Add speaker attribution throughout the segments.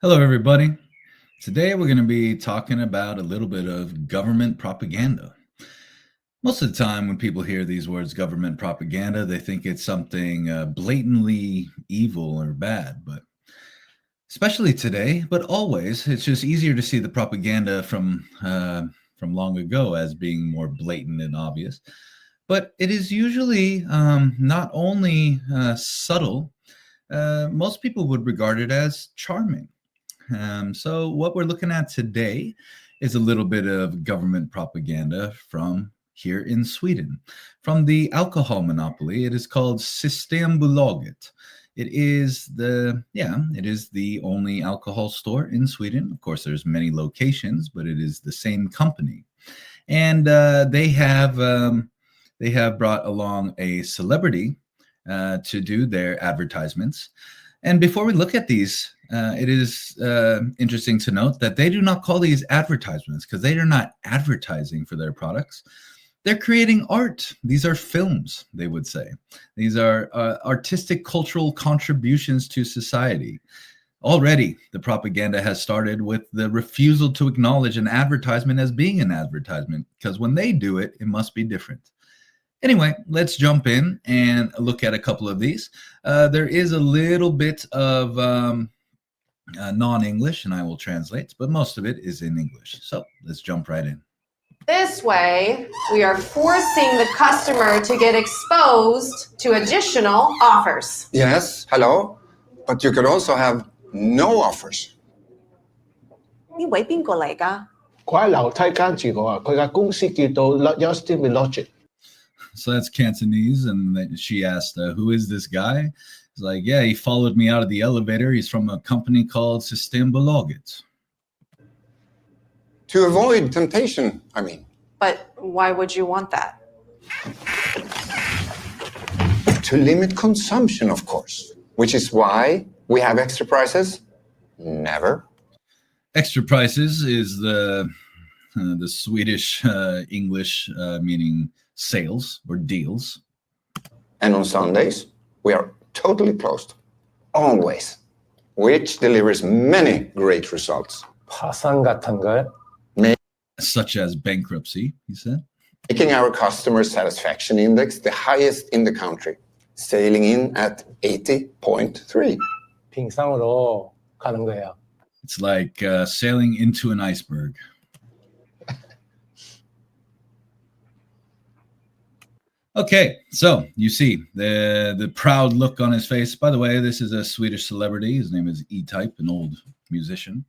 Speaker 1: Hello, everybody. Today we're going to be talking about a little bit of government propaganda. Most of the time, when people hear these words government propaganda, they think it's something blatantly evil or bad. But especially today, but always, it's just easier to see the propaganda from long ago as being more blatant and obvious. But it is usually not only subtle, most people would regard it as charming. So, what we're looking at today is a little bit of government propaganda from here in Sweden. From the alcohol monopoly, it is called Systembolaget. It is the only alcohol store in Sweden. Of course, there's many locations, but it is the same company, and they have brought along a celebrity to do their advertisements. And before we look at these, it is interesting to note that they do not call these advertisements because they are not advertising for their products. They're creating art. These are films, they would say. These are artistic, cultural contributions to society. Already, the propaganda has started with the refusal to acknowledge an advertisement as being an advertisement, because when they do it, it must be different. Anyway, let's jump in and look at a couple of these. There is a little bit of non-English, and I will translate, but most of it is in English. So let's jump right in.
Speaker 2: This way, we are forcing the customer to get exposed to additional offers.
Speaker 3: Yes, hello, but you could also have no offers.
Speaker 2: 呢位邊個嚟㗎？
Speaker 4: 佢喺樓梯間住我啊，佢間公司叫做 Systembolaget.
Speaker 1: So that's Cantonese, and she asked, who is this guy? He's like, yeah, he followed me out of the elevator. He's from a company called Systembolaget.
Speaker 3: To avoid temptation, I mean.
Speaker 2: But why would you want that?
Speaker 3: To limit consumption, of course, which is why we have extra prices. Never.
Speaker 1: Extra prices is the Swedish English meaning sales or deals.
Speaker 3: And on Sundays, we are totally closed. Always. Which delivers many great results.
Speaker 4: 파산 같은 거.
Speaker 1: Such as bankruptcy, he said.
Speaker 3: Making our customer satisfaction index the highest in the country, sailing in at 80.3.
Speaker 4: 빙상으로 가는 거예요.
Speaker 1: It's like sailing into an iceberg. Okay, so you see the proud look on his face. By the way, this is a Swedish celebrity. His name is E-Type, an old musician.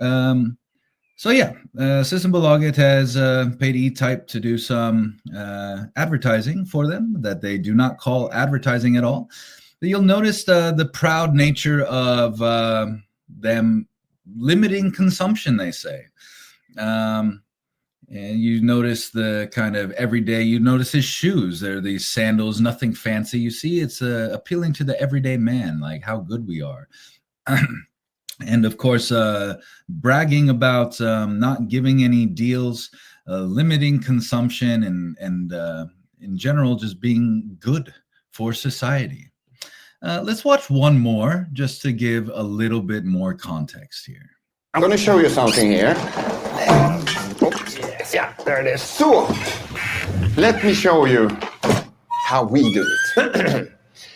Speaker 1: Systembolaget has paid E-Type to do some advertising for them that they do not call advertising at all. But you'll notice the proud nature of them limiting consumption, they say. And you notice the kind of everyday, you notice his shoes. They're these sandals, nothing fancy. You see, it's appealing to the everyday man, like how good we are. And of course, bragging about not giving any deals, limiting consumption, and in general, just being good for society. Let's watch one more just to give a little bit more context here.
Speaker 3: I'm going to show you something here.
Speaker 4: Yeah, there it is.
Speaker 3: So, let me show you how we do it.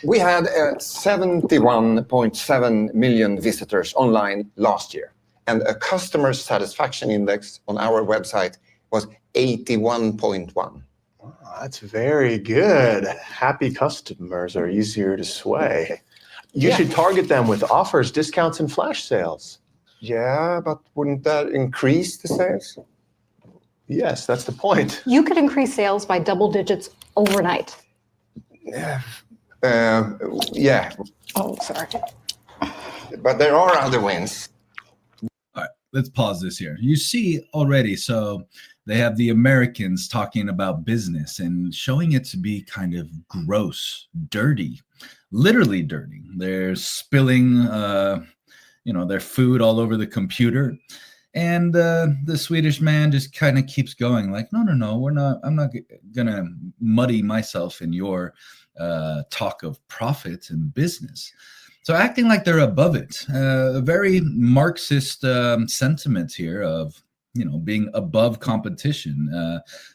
Speaker 3: We had 71.7 million visitors online last year, and a customer satisfaction index on our website was 81.1.
Speaker 5: Wow, that's very good. Happy customers are easier to sway. You should target them with offers, discounts, and flash sales.
Speaker 3: Yeah, but wouldn't that increase the sales?
Speaker 5: Yes, that's the point.
Speaker 6: You could increase sales by double digits overnight.
Speaker 3: Yeah.
Speaker 6: Oh, sorry.
Speaker 3: But there are other wins.
Speaker 1: All right, let's pause this here. You see already, so they have the Americans talking about business and showing it to be kind of gross, dirty, literally dirty. They're spilling, their food all over the computer. And the Swedish man just kind of keeps going like, no, I'm not going to muddy myself in your talk of profit and business. So acting like they're above it, a very Marxist sentiment here of, being above competition,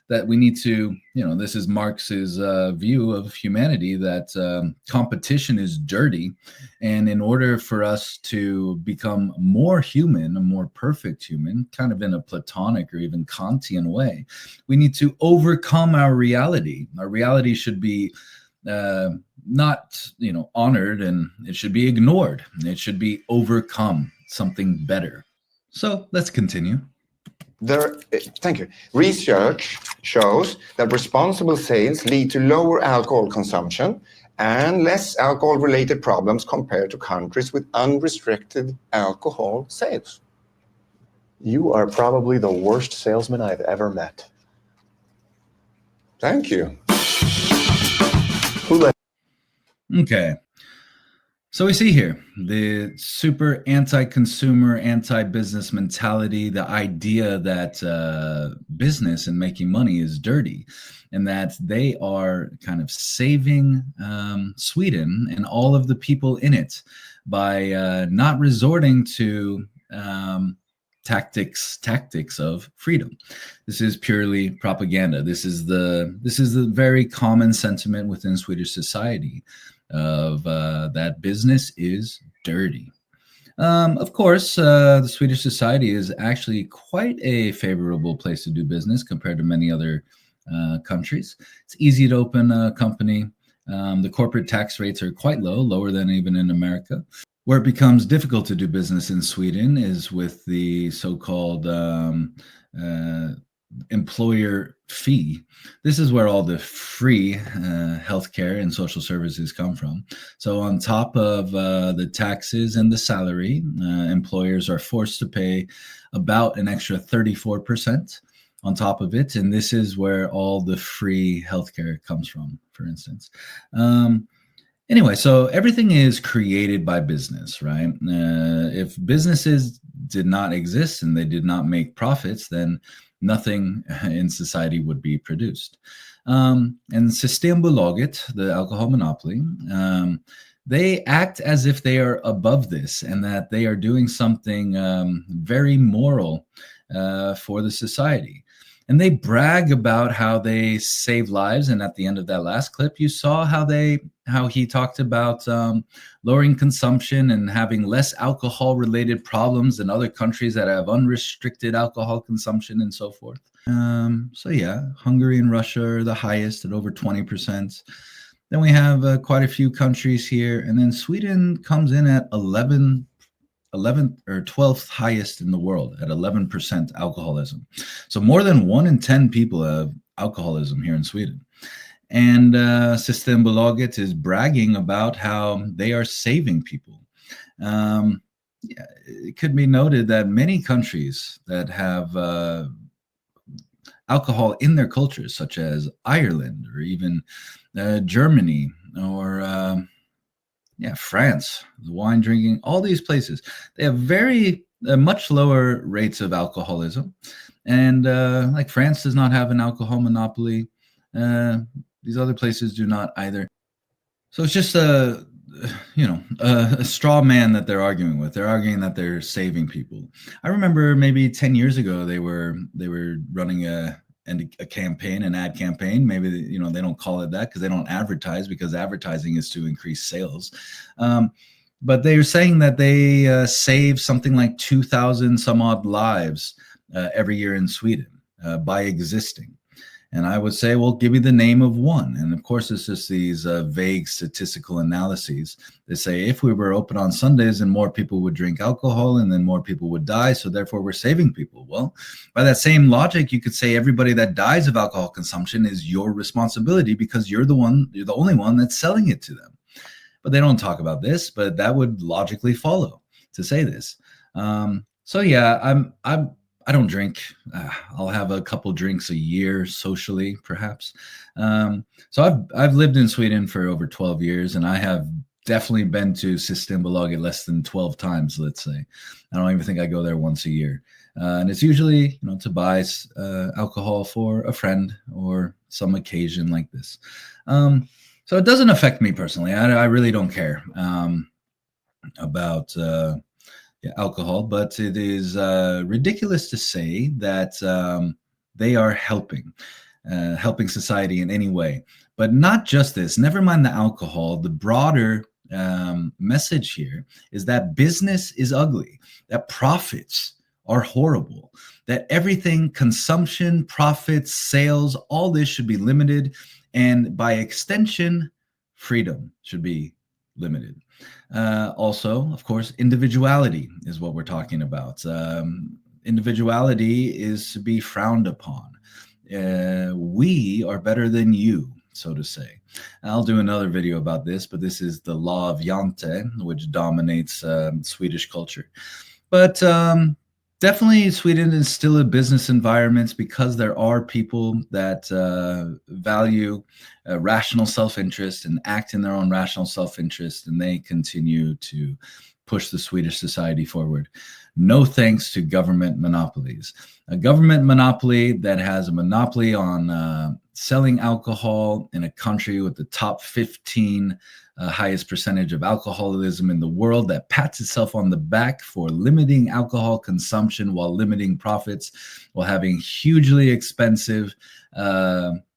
Speaker 1: that we need to, this is Marx's view of humanity, that competition is dirty. And in order for us to become more human, a more perfect human, kind of in a Platonic or even Kantian way, we need to overcome our reality. Our reality should be not, honored, and it should be ignored. It should be overcome, something better. So let's continue.
Speaker 3: Thank you. Research shows that responsible sales lead to lower alcohol consumption and less alcohol-related problems compared to countries with unrestricted alcohol sales.
Speaker 5: You are probably the worst salesman I've ever met.
Speaker 3: Thank you.
Speaker 1: Okay. So we see here the super anti-consumer, anti-business mentality, the idea that business and making money is dirty, and that they are kind of saving Sweden and all of the people in it by not resorting to tactics of freedom. This is purely propaganda. This is the very common sentiment within Swedish society, of that business is dirty. Of course, the Swedish society is actually quite a favorable place to do business compared to many other countries. It's easy to open a company. The corporate tax rates are quite low, lower than even in America. Where it becomes difficult to do business in Sweden is with the so-called employer fee. This is where all the free healthcare and social services come from. So on top of the taxes and the salary, employers are forced to pay about an extra 34% on top of it. And this is where all the free healthcare comes from, for instance. Anyway, so everything is created by business, right? If businesses did not exist and they did not make profits, then nothing in society would be produced. And Systembolaget, the alcohol monopoly, they act as if they are above this and that they are doing something very moral for the society. And they brag about how they save lives. And at the end of that last clip, you saw how he talked about lowering consumption and having less alcohol-related problems than other countries that have unrestricted alcohol consumption and so forth. So yeah, Hungary and Russia are the highest at over 20%. Then we have quite a few countries here, and then Sweden comes in at 11th or 12th highest in the world at 11% alcoholism. So more than 1 in 10 people have alcoholism here in Sweden. And Systembolaget is bragging about how they are saving people. It could be noted that many countries that have alcohol in their cultures, such as Ireland or even Germany or France, the wine drinking, all these places, they have very much lower rates of alcoholism. And like France does not have an alcohol monopoly. These other places do not either. So it's just a straw man that they're arguing with. They're arguing that they're saving people. I remember maybe 10 years ago, they were running a campaign, an ad campaign. Maybe, they don't call it that because they don't advertise, because advertising is to increase sales. But they are saying that they save something like 2,000 some odd lives every year in Sweden by existing. And I would say, well, give me the name of one. And of course, it's just these vague statistical analyses. They say if we were open on Sundays, then more people would drink alcohol and then more people would die. So therefore, we're saving people. Well, by that same logic, you could say everybody that dies of alcohol consumption is your responsibility because you're the only one that's selling it to them. But they don't talk about this, but that would logically follow to say this. So yeah, I don't drink. I'll have a couple drinks a year socially, perhaps. So I've lived in Sweden for over 12 years, and I have definitely been to Systembolaget less than 12 times, let's say. I don't even think I go there once a year. And it's usually, to buy alcohol for a friend or some occasion like this. So it doesn't affect me personally. I really don't care. about alcohol, but it is ridiculous to say that they are helping society in any way. But not just this, never mind the alcohol, the broader message here is that business is ugly, that profits are horrible, that everything, consumption, profits, sales, all this should be limited. And by extension, freedom should be limited. Also, of course, individuality is what we're talking about. Individuality is to be frowned upon. We are better than you, so to say. I'll do another video about this, but this is the law of Jante, which dominates Swedish culture. But definitely Sweden is still a business environment because there are people that value rational self-interest and act in their own rational self-interest, and they continue to push the Swedish society forward. No thanks to government monopolies. A government monopoly that has a monopoly on selling alcohol in a country with the top 15 highest percentage of alcoholism in the world, that pats itself on the back for limiting alcohol consumption while limiting profits, while having hugely expensive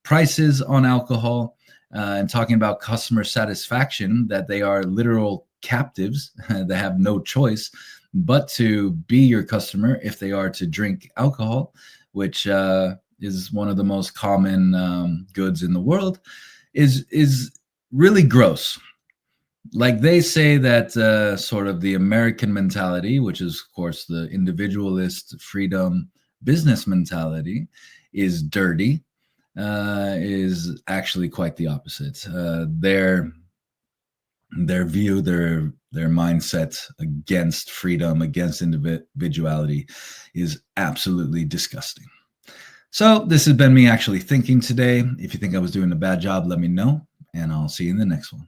Speaker 1: prices on alcohol, and talking about customer satisfaction, that they are literal captives. They have no choice but to be your customer if they are to drink alcohol, which is one of the most common goods in the world, is really gross. Like they say that sort of the American mentality, which is of course the individualist freedom business mentality, is dirty, is actually quite the opposite. Their view, their mindset against freedom, against individuality is absolutely disgusting. So this has been me actually thinking today. If you think I was doing a bad job, let me know, and I'll see you in the next one.